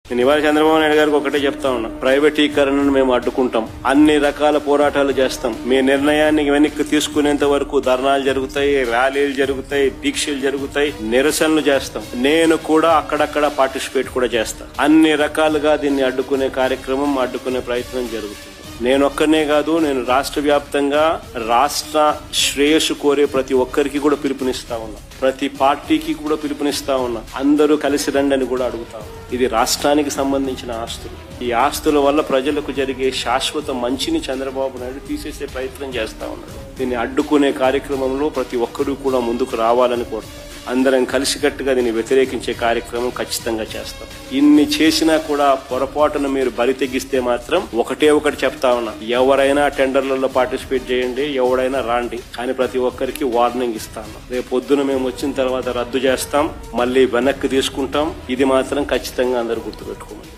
నేను ఇవాళ చంద్రబాబు నాయుడు గారికి ఒకటే చెప్తా ఉన్నా, ప్రైవేటీకరణను మేము అడ్డుకుంటాం, అన్ని రకాల పోరాటాలు చేస్తాం, మీ నిర్ణయాన్ని వెనక్కి తీసుకునేంత వరకు ధర్నాలు జరుగుతాయి, ర్యాలీలు జరుగుతాయి, దీక్షలు జరుగుతాయి, నిరసనలు చేస్తాం. నేను కూడా అక్కడక్కడ పార్టిసిపేట్ కూడా చేస్తాను. అన్ని రకాలుగా దీన్ని అడ్డుకునే కార్యక్రమం, అడ్డుకునే ప్రయత్నం జరుగుతుంది. నేనొక్కనే కాదు, నేను రాష్ట్ర వ్యాప్తంగా రాష్ట్ర శ్రేయస్సు కోరే ప్రతి ఒక్కరికి కూడా పిలుపునిస్తా ఉన్నా, ప్రతి పార్టీకి కూడా పిలుపునిస్తా ఉన్నా, అందరూ కలిసి రండి అని కూడా అడుగుతా ఉన్నా. ఇది రాష్ట్రానికి సంబంధించిన ఆస్తులు. ఈ ఆస్తుల వల్ల ప్రజలకు జరిగే శాశ్వత మంచిని చంద్రబాబు నాయుడు తీసేసే ప్రయత్నం చేస్తా ఉన్నాడు. దీన్ని అడ్డుకునే కార్యక్రమంలో ప్రతి ఒక్కరూ కూడా ముందుకు రావాలని కోరుతాను. అందరం కలిసికట్టుగా దీన్ని వ్యతిరేకించే కార్యక్రమం ఖచ్చితంగా చేస్తాం. ఇన్ని చేసినా కూడా పొరపాటున మీరు బరి తెగిస్తే మాత్రం ఒకటే ఒకటి చెప్తా ఉన్నా, ఎవరైనా టెండర్లలో పార్టిసిపేట్ చేయండి, ఎవరైనా రాండి, కానీ ప్రతి ఒక్కరికి వార్నింగ్ ఇస్తాను. రేపు పొద్దున మేము వచ్చిన తర్వాత రద్దు చేస్తాం, మళ్ళీ వెనక్కి తీసుకుంటాం. ఇది మాత్రం ఖచ్చితంగా అందరూ గుర్తుపెట్టుకోమని.